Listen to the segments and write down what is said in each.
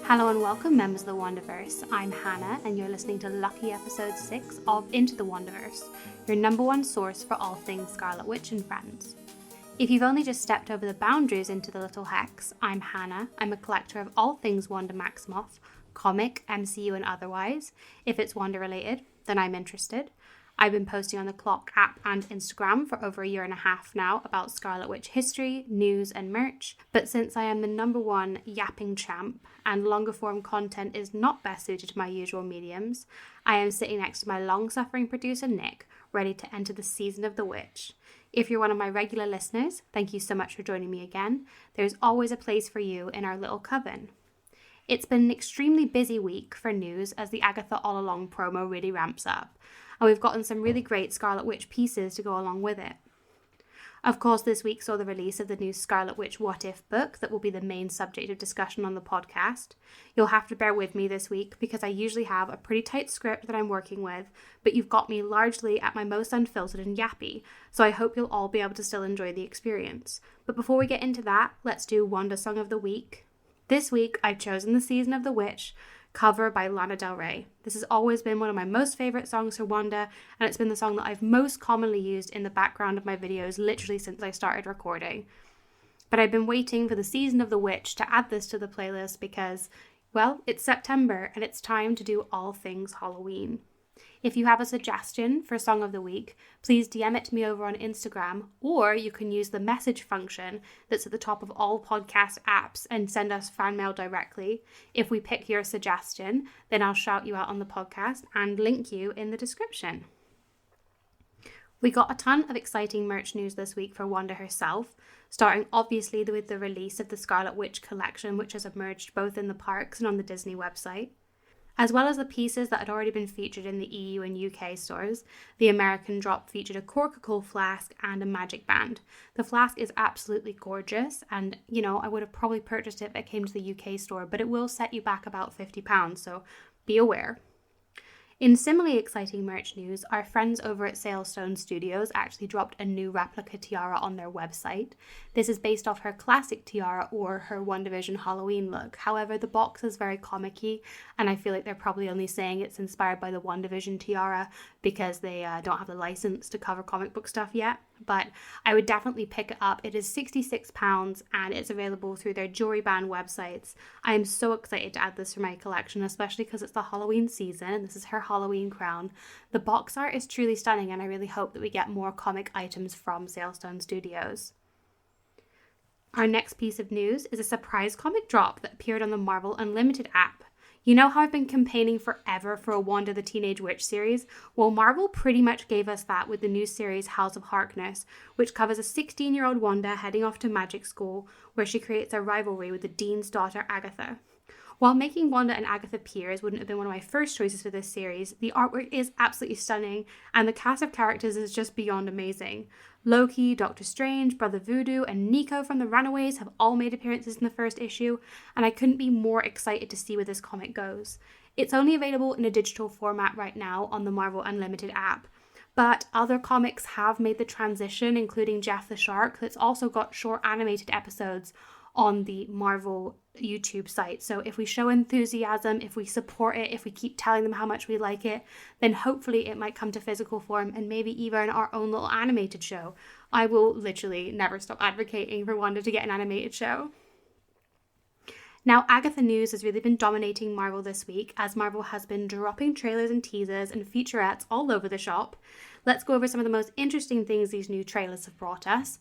Hello and welcome, members of the Wanderverse. I'm Hannah, and you're listening to lucky episode 6 of Into the Wanderverse, your number one source for all things Scarlet Witch and friends. If you've only just stepped over the boundaries into the little hex, I'm Hannah. I'm a collector of all things Wanda Maximoff, comic, MCU and otherwise. If it's Wanda related, then I'm interested. I've been posting on the Clock app and Instagram for over a year and a half now about Scarlet Witch history, news and merch, but since I am the number one yapping champ and longer form content is not best suited to my usual mediums, I am sitting next to my long-suffering producer Nick, ready to enter the season of the witch. If you're one of my regular listeners, thank you so much for joining me again. There's always a place for you in our little coven. It's been an extremely busy week for news as the Agatha All Along promo really ramps up, and we've gotten some really great Scarlet Witch pieces to go along with it. Of course, this week saw the release of the new Scarlet Witch What If book that will be the main subject of discussion on the podcast. You'll have to bear with me this week because I usually have a pretty tight script that I'm working with, but you've got me largely at my most unfiltered and yappy, so I hope you'll all be able to still enjoy the experience. But before we get into that, let's do Wanda Song of the Week. This week, I've chosen The Season of the Witch, cover by Lana Del Rey. This has always been one of my most favourite songs for Wanda, and it's been the song that I've most commonly used in the background of my videos literally since I started recording. But I've been waiting for The Season of the Witch to add this to the playlist because, well, it's September and it's time to do all things Halloween. If you have a suggestion for Song of the Week, please DM it to me over on Instagram, or you can use the message function that's at the top of all podcast apps and send us fan mail directly. If we pick your suggestion, then I'll shout you out on the podcast and link you in the description. We got a ton of exciting merch news this week for Wanda herself, starting obviously with the release of the Scarlet Witch collection, which has emerged both in the parks and on the Disney website. As well as the pieces that had already been featured in the EU and UK stores, the American drop featured a Cork-a-Cool flask and a magic band. The flask is absolutely gorgeous and, I would have probably purchased it if it came to the UK store, but it will set you back about £50, so be aware. In similarly exciting merch news, our friends over at Sailstone Studios actually dropped a new replica tiara on their website. This is based off her classic tiara or her WandaVision Halloween look. However, the box is very comic-y, and I feel like they're probably only saying it's inspired by the WandaVision tiara because they don't have the license to cover comic book stuff yet. But I would definitely pick it up. It is £66 and it's available through their jewelry band websites. I am so excited to add this to my collection, especially because it's the Halloween season and this is her Halloween crown. The box art is truly stunning and I really hope that we get more comic items from Sailstone Studios. Our next piece of news is a surprise comic drop that appeared on the Marvel Unlimited app. You know how I've been campaigning forever for a Wanda the Teenage Witch series? Well, Marvel pretty much gave us that with the new series House of Harkness, which covers a 16-year-old Wanda heading off to magic school, where she creates a rivalry with the Dean's daughter Agatha. While making Wanda and Agatha peers wouldn't have been one of my first choices for this series, the artwork is absolutely stunning, and the cast of characters is just beyond amazing. Loki, Doctor Strange, Brother Voodoo, and Nico from the Runaways have all made appearances in the first issue, and I couldn't be more excited to see where this comic goes. It's only available in a digital format right now on the Marvel Unlimited app, but other comics have made the transition, including Jeff the Shark, that's also got short animated episodes on the Marvel YouTube site. So if we show enthusiasm, if we support it, if we keep telling them how much we like it, then hopefully it might come to physical form and maybe even our own little animated show. I will literally never stop advocating for Wanda to get an animated show. Now, Agatha news has really been dominating Marvel this week as Marvel has been dropping trailers and teasers and featurettes all over the shop. Let's go over some of the most interesting things these new trailers have brought us.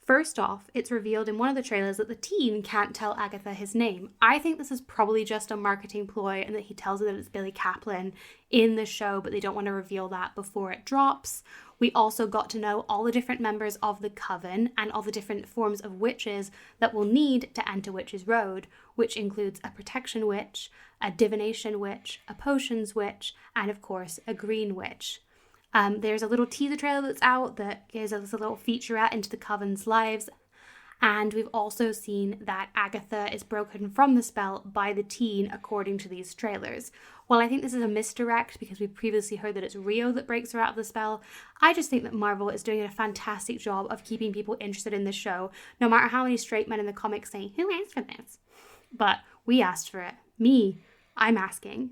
First off, it's revealed in one of the trailers that the teen can't tell Agatha his name. I think this is probably just a marketing ploy and that he tells her that it's Billy Kaplan in the show, but they don't want to reveal that before it drops. We also got to know all the different members of the Coven and all the different forms of witches that we'll need to enter Witch's Road, which includes a protection witch, a divination witch, a potions witch, and of course, a green witch. There's a little teaser trailer that's out that gives us a little featurette into the Coven's lives. And we've also seen that Agatha is broken from the spell by the teen, according to these trailers. While I think this is a misdirect because we've previously heard that it's Rio that breaks her out of the spell, I just think that Marvel is doing a fantastic job of keeping people interested in this show, no matter how many straight men in the comics saying, "Who asked for this?" But we asked for it. Me, I'm asking.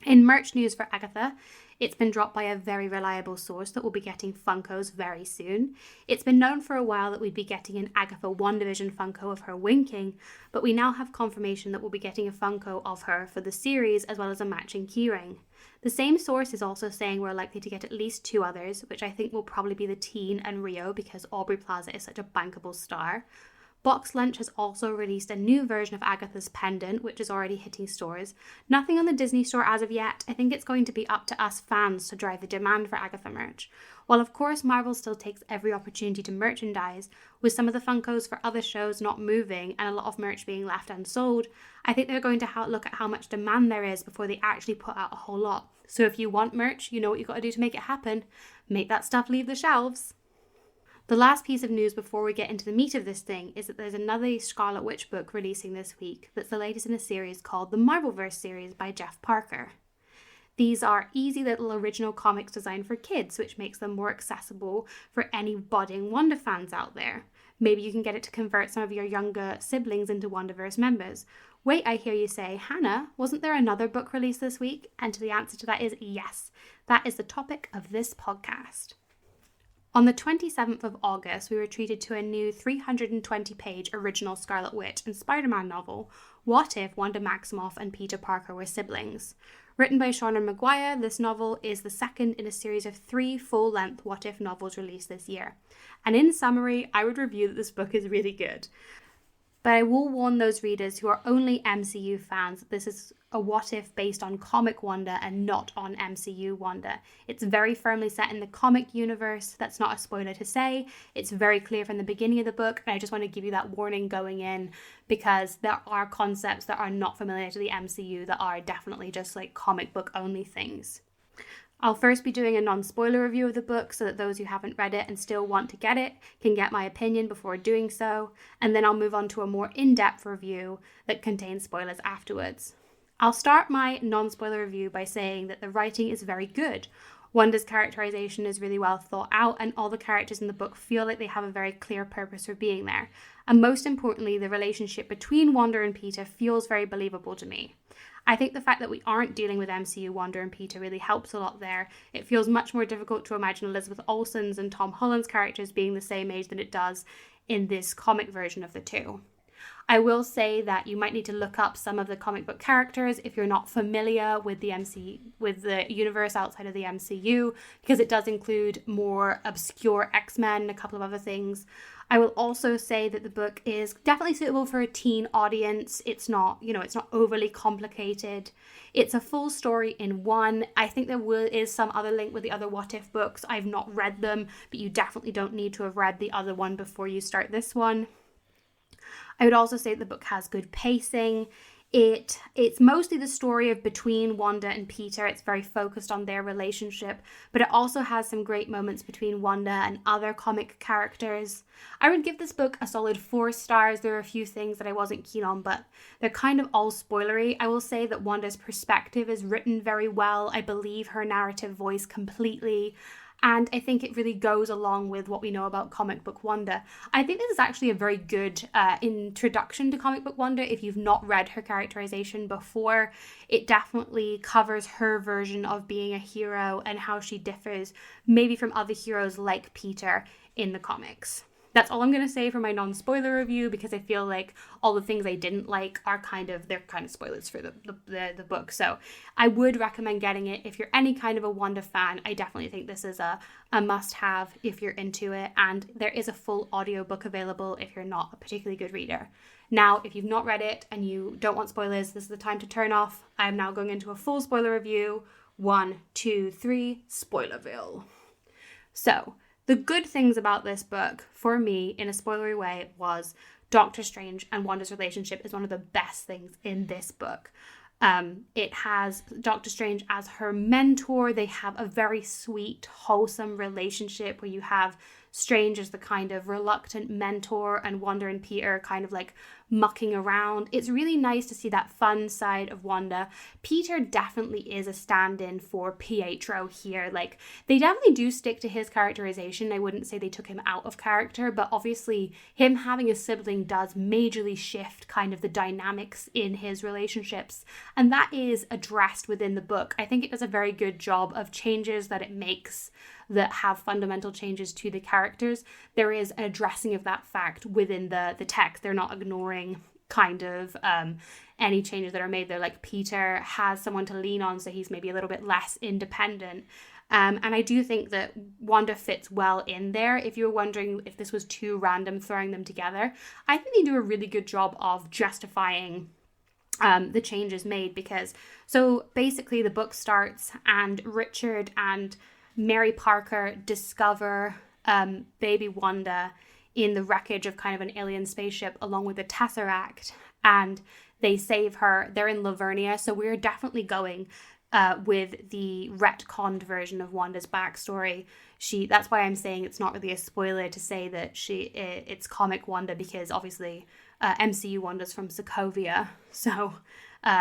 In merch news for Agatha, it's been dropped by a very reliable source that we'll be getting Funkos very soon. It's been known for a while that we'd be getting an Agatha WandaVision Funko of her winking, but we now have confirmation that we'll be getting a Funko of her for the series as well as a matching keyring. The same source is also saying we're likely to get at least 2 others, which I think will probably be the Teen and Rio because Aubrey Plaza is such a bankable star. Box Lunch has also released a new version of Agatha's pendant, which is already hitting stores. Nothing on the Disney store as of yet. I think it's going to be up to us fans to drive the demand for Agatha merch. While of course Marvel still takes every opportunity to merchandise, with some of the Funkos for other shows not moving and a lot of merch being left unsold, I think they're going to look at how much demand there is before they actually put out a whole lot. So if you want merch, you know what you've got to do to make it happen. Make that stuff leave the shelves. The last piece of news before we get into the meat of this thing is that there's another Scarlet Witch book releasing this week that's the latest in a series called the Marvelverse series by Jeff Parker. These are easy little original comics designed for kids, which makes them more accessible for any budding Wanda fans out there. Maybe you can get it to convert some of your younger siblings into Wandaverse members. Wait, I hear you say, Hannah, wasn't there another book released this week? And the answer to that is yes. That is the topic of this podcast. On the 27th of August, we were treated to a new 320-page original Scarlet Witch and Spider-Man novel, What If Wanda Maximoff and Peter Parker Were Siblings? Written by Seanan McGuire, this novel is the second in a series of 3 full-length What If novels released this year. And in summary, I would review that this book is really good. But I will warn those readers who are only MCU fans that this is a what if based on comic Wanda and not on MCU Wanda. It's very firmly set in the comic universe. That's not a spoiler to say. It's very clear from the beginning of the book, and I just want to give you that warning going in because there are concepts that are not familiar to the MCU that are definitely just like comic book only things. I'll first be doing a non-spoiler review of the book so that those who haven't read it and still want to get it can get my opinion before doing so, and then I'll move on to a more in-depth review that contains spoilers afterwards. I'll start my non-spoiler review by saying that the writing is very good. Wanda's characterization is really well thought out, and all the characters in the book feel like they have a very clear purpose for being there. And most importantly, the relationship between Wanda and Peter feels very believable to me. I think the fact that we aren't dealing with MCU Wanda and Peter really helps a lot there. It feels much more difficult to imagine Elizabeth Olsen's and Tom Holland's characters being the same age than it does in this comic version of the two. I will say that you might need to look up some of the comic book characters if you're not familiar with the universe outside of the MCU, because it does include more obscure X-Men and a couple of other things. I will also say that the book is definitely suitable for a teen audience. It's not overly complicated. It's a full story in one. I think there is some other link with the other What If books. I've not read them, but you definitely don't need to have read the other one before you start this one. I would also say the book has good pacing. It's mostly the story of between Wanda and Peter. It's very focused on their relationship, but it also has some great moments between Wanda and other comic characters. I would give this book a solid 4 stars. There are a few things that I wasn't keen on, but they're kind of all spoilery. I will say that Wanda's perspective is written very well. I believe her narrative voice completely. And I think it really goes along with what we know about comic book Wanda. I think this is actually a very good introduction to comic book Wanda. If you've not read her characterization before, it definitely covers her version of being a hero and how she differs maybe from other heroes like Peter in the comics. That's all I'm going to say for my non-spoiler review, because I feel like all the things I didn't like are kind of spoilers for the book. So I would recommend getting it if you're any kind of a Wanda fan. I definitely think this is a must-have if you're into it. And there is a full audiobook available if you're not a particularly good reader. Now, if you've not read it and you don't want spoilers, this is the time to turn off. I'm now going into a full spoiler review. 1, 2, 3, Spoilerville. So, the good things about this book, for me, in a spoilery way, was Doctor Strange and Wanda's relationship is one of the best things in this book. It has Doctor Strange as her mentor. They have a very sweet, wholesome relationship where you have Strange as the kind of reluctant mentor, and Wanda and Peter kind of like mucking around. It's really nice to see that fun side of Wanda. Peter definitely is a stand-in for Pietro here. Like, they definitely do stick to his characterization. I wouldn't say they took him out of character, but obviously him having a sibling does majorly shift kind of the dynamics in his relationships, and that is addressed within the book. I think it does a very good job of changes that it makes that have fundamental changes to the characters. There is an addressing of that fact within the text. They're not ignoring kind of any changes that are made. They're like, Peter has someone to lean on, so he's maybe a little bit less independent. And I do think that Wanda fits well in there. If you're wondering if this was too random throwing them together, I think they do a really good job of justifying the changes made, because so basically the book starts and Richard and Mary Parker discover baby Wanda in the wreckage of kind of an alien spaceship along with the Tesseract, and they save her. They're in Lavernia, so we're definitely going with the retconned version of Wanda's backstory. That's why I'm saying it's not really a spoiler to say that it's comic Wanda, because obviously MCU Wanda's from Sokovia, so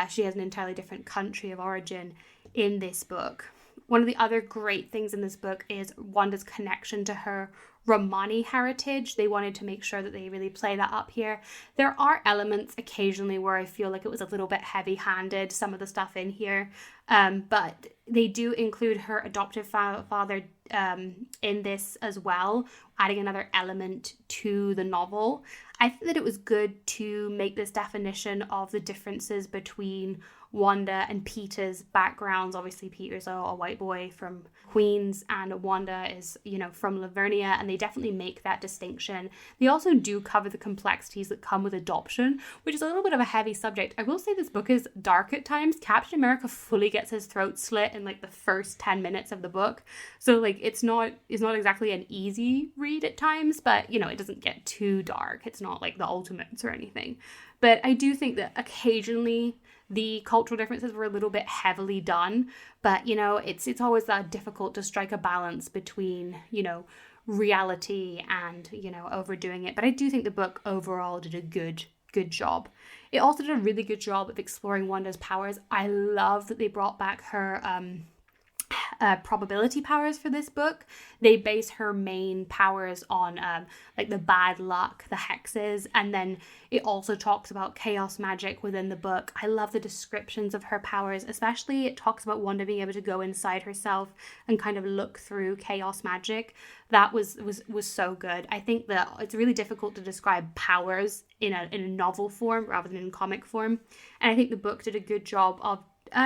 she has an entirely different country of origin in this book. One of the other great things in this book is Wanda's connection to her Romani heritage. They wanted to make sure that they really play that up here. There are elements occasionally where I feel like it was a little bit heavy-handed, some of the stuff in here, but they do include her adoptive father in this as well, adding another element to the novel. I think that it was good to make this definition of the differences between Wanda and Peter's backgrounds. Obviously, Peter's a white boy from Queens and Wanda is, from Lavernia, and they definitely make that distinction. They also do cover the complexities that come with adoption, which is a little bit of a heavy subject. I will say this book is dark at times. Captain America fully gets his throat slit in like the first 10 minutes of the book. So like it's not exactly an easy read at times, but it doesn't get too dark. It's not like the Ultimates or anything. But I do think that occasionally the cultural differences were a little bit heavily done, but it's always that difficult to strike a balance between reality and overdoing it. But I do think the book overall did a good job. It also did a really good job of exploring Wanda's powers. I love that they brought back her probability powers for this book. They base her main powers on like the bad luck, the hexes, and then it also talks about chaos magic within the book. I love the descriptions of her powers, especially it talks about Wanda being able to go inside herself and kind of look through chaos magic. That was so good. I think that it's really difficult to describe powers in a novel form rather than in comic form, and I think the book did a good job of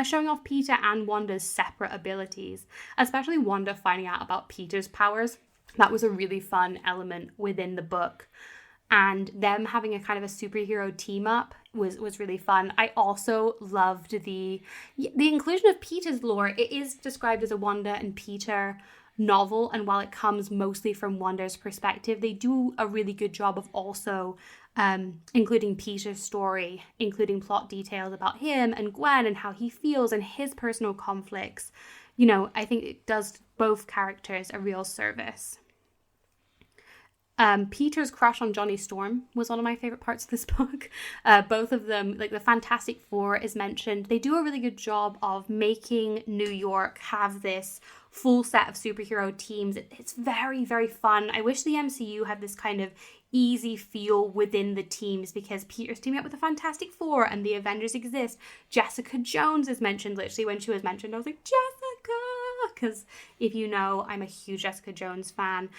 showing off Peter and Wanda's separate abilities, especially Wanda finding out about Peter's powers. That was a really fun element within the book. And them having a kind of a superhero team up was really fun. I also loved the inclusion of Peter's lore. It is described as a Wanda and Peter novel, and while it comes mostly from Wanda's perspective, they do a really good job of also including Peter's story, including plot details about him and Gwen and how he feels and his personal conflicts. I think it does both characters a real service. Peter's crush on Johnny Storm was one of my favorite parts of this book. Both of them, like the Fantastic Four is mentioned. They do a really good job of making New York have this full set of superhero teams. It's very, very fun. I wish the MCU had this kind of easy feel within the teams, because Peter's teaming up with the Fantastic Four and the Avengers exist. Jessica Jones is mentioned. Literally when she was mentioned, I was like, Jessica, because if you know, I'm a huge Jessica Jones fan.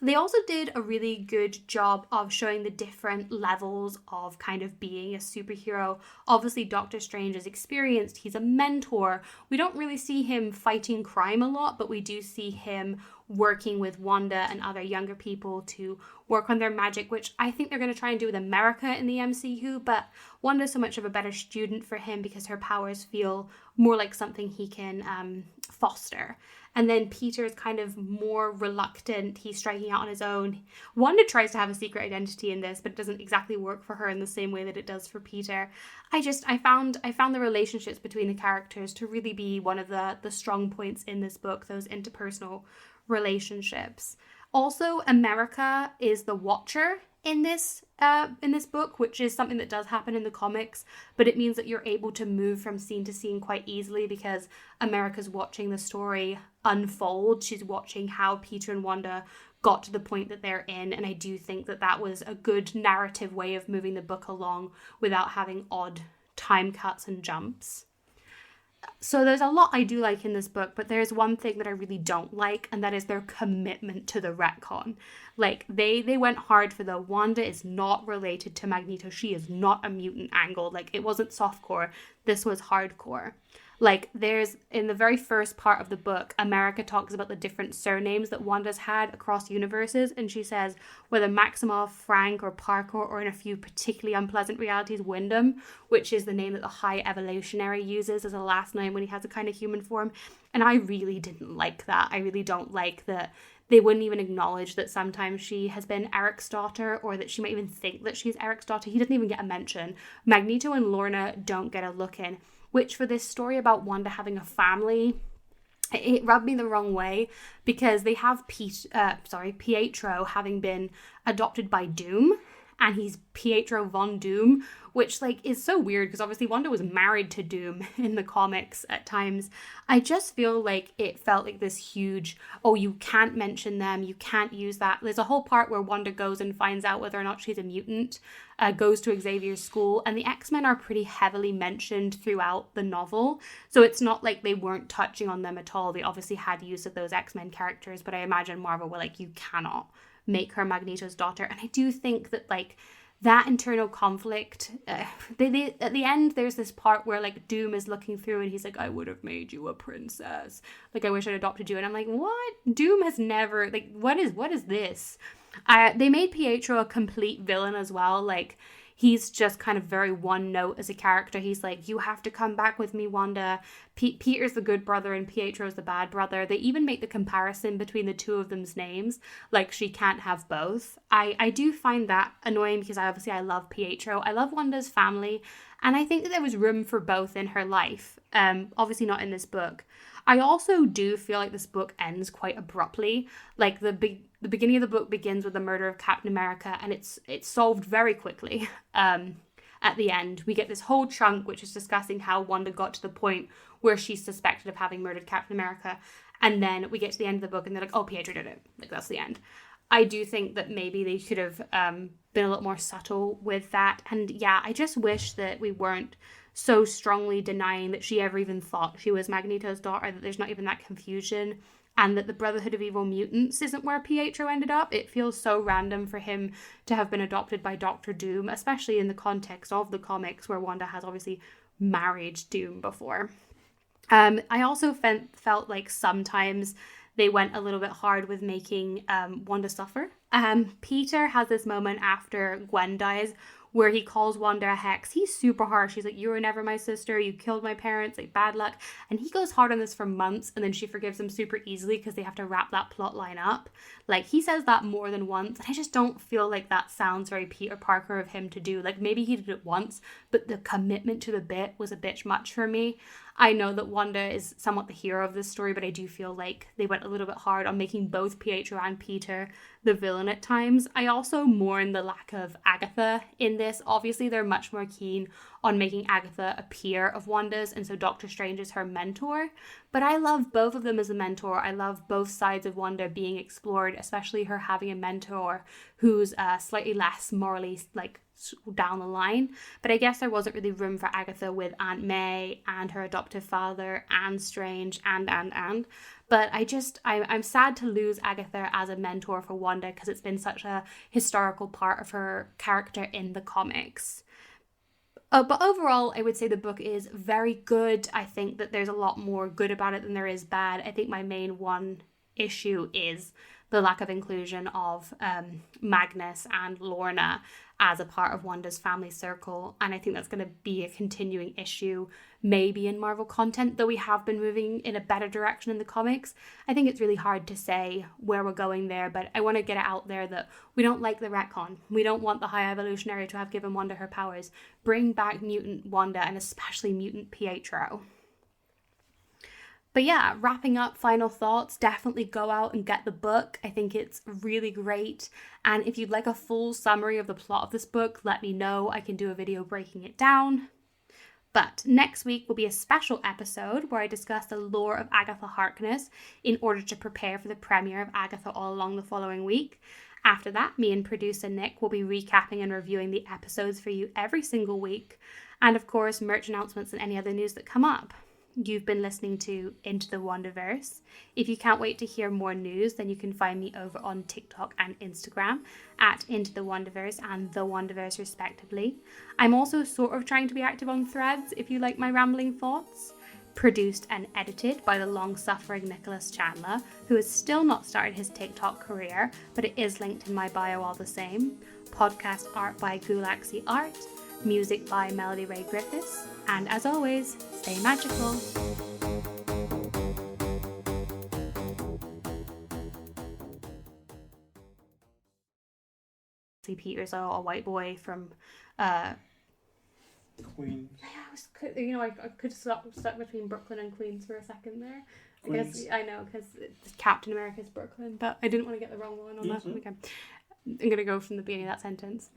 They also did a really good job of showing the different levels of kind of being a superhero. Obviously, Doctor Strange is experienced. He's a mentor. We don't really see him fighting crime a lot, but we do see him working with Wanda and other younger people to work on their magic, which I think they're going to try and do with America in the MCU, but Wanda's so much of a better student for him because her powers feel more like something he can foster. And then Peter's kind of more reluctant. He's striking out on his own. Wanda tries to have a secret identity in this, but it doesn't exactly work for her in the same way that it does for Peter. I found the relationships between the characters to really be one of the strong points in this book, those interpersonal relationships. Also, America is the Watcher in this book, which is something that does happen in the comics, but it means that you're able to move from scene to scene quite easily because America's watching the story unfold. She's watching how Peter and Wanda got to the point that they're in, and I do think that that was a good narrative way of moving the book along without having odd time cuts and jumps. So there's a lot I do like in this book, but there's one thing that I really don't like, and that is their commitment to the retcon. Like, they went hard for the Wanda is not related to Magneto. She is not a mutant angle. Like, it wasn't softcore. This was hardcore. Like, there's, in the very first part of the book, America talks about the different surnames that Wanda's had across universes, and she says whether Maximoff, Frank, or Parker, or in a few particularly unpleasant realities, Wyndham, which is the name that the High Evolutionary uses as a last name when he has a kind of human form. And I really didn't like that. I really don't like that they wouldn't even acknowledge that sometimes she has been Eric's daughter, or that she might even think that she's Eric's daughter. He doesn't even get a mention. Magneto and Lorna don't get a look in. Which, for this story about Wanda having a family, it rubbed me the wrong way, because they have Pietro having been adopted by Doom, and he's Pietro von Doom, which, like, is so weird because obviously Wanda was married to Doom in the comics at times. I just feel like it felt like this huge, oh, you can't mention them, you can't use that. There's a whole part where Wanda goes and finds out whether or not she's a mutant, goes to Xavier's school, and the X-Men are pretty heavily mentioned throughout the novel. So it's not like they weren't touching on them at all. They obviously had use of those X-Men characters, but I imagine Marvel were like, you cannot make her Magneto's daughter. And I do think that, like, that internal conflict, they at the end, there's this part where, like, Doom is looking through and he's like, I would have made you a princess. Like, I wish I'd adopted you. And I'm like, what? Doom has never, like, what is this? They made Pietro a complete villain as well. Like, he's just kind of very one note as a character. He's like, you have to come back with me, Wanda. Peter's the good brother and Pietro's the bad brother. They even make the comparison between the two of them's names. Like, she can't have both. I do find that annoying because I love Pietro. I love Wanda's family. And I think that there was room for both in her life. Obviously not in this book. I also do feel like this book ends quite abruptly. Like, the beginning of the book begins with the murder of Captain America, and it's solved very quickly. At the end, we get this whole chunk which is discussing how Wanda got to the point where she's suspected of having murdered Captain America, and then we get to the end of the book and they're like, oh, Pietro did it. Like, that's the end. I do think that maybe they could have been a little more subtle with that. And yeah, I just wish that we weren't so strongly denying that she ever even thought she was Magneto's daughter, that there's not even that confusion, and that the Brotherhood of Evil Mutants isn't where Pietro ended up. It feels so random for him to have been adopted by Doctor Doom, especially in the context of the comics where Wanda has obviously married Doom before. I also felt like sometimes they went a little bit hard with making Wanda suffer. Peter has this moment after Gwen dies where he calls Wanda a hex. He's super harsh. He's like, you were never my sister. You killed my parents. Like, bad luck. And he goes hard on this for months, and then she forgives him super easily because they have to wrap that plot line up. Like, he says that more than once, and I just don't feel like that sounds very Peter Parker of him to do. Like, maybe he did it once, but the commitment to the bit was a bit much for me. I know that Wanda is somewhat the hero of this story, but I do feel like they went a little bit hard on making both Pietro and Peter the villain at times. I also mourn the lack of Agatha in this. Obviously, they're much more keen on making Agatha a peer of Wanda's, and so Doctor Strange is her mentor. But I love both of them as a mentor. I love both sides of Wanda being explored, especially her having a mentor who's slightly less morally, like, down the line. But I guess there wasn't really room for Agatha with Aunt May and her adoptive father and Strange and. But I'm sad to lose Agatha as a mentor for Wanda because it's been such a historical part of her character in the comics. But overall, I would say the book is very good. I think that there's a lot more good about it than there is bad. I think my main one issue is the lack of inclusion of Magnus and Lorna as a part of Wanda's family circle. And I think that's going to be a continuing issue, maybe in Marvel content, though we have been moving in a better direction in the comics. I think it's really hard to say where we're going there, but I want to get it out there that we don't like the retcon. We don't want the High Evolutionary to have given Wanda her powers. Bring back mutant Wanda, and especially mutant Pietro. But yeah, wrapping up, final thoughts, definitely go out and get the book. I think it's really great. And if you'd like a full summary of the plot of this book, let me know. I can do a video breaking it down. But next week will be a special episode where I discuss the lore of Agatha Harkness in order to prepare for the premiere of Agatha All Along the following week. After that, me and producer Nick will be recapping and reviewing the episodes for you every single week. And of course, merch announcements and any other news that come up. You've been listening to Into the Wanderverse. If you can't wait to hear more news, then you can find me over on TikTok and Instagram at Into the Wanderverse and The Wanderverse respectively. I'm also sort of trying to be active on Threads if you like my rambling thoughts. Produced and edited by the long-suffering Nicholas Chandler, who has still not started his TikTok career, but it is linked in my bio all the same. Podcast art by ghoulaxyart. Music by Melody Ray Griffiths. And as always, stay magical. Peter's a white boy from Queens. Yeah, I could stuck between Brooklyn and Queens for a second there. Queens. I know, because Captain America's Brooklyn, but I didn't want to get the wrong one on that one. Okay. I'm going to go from the beginning of that sentence.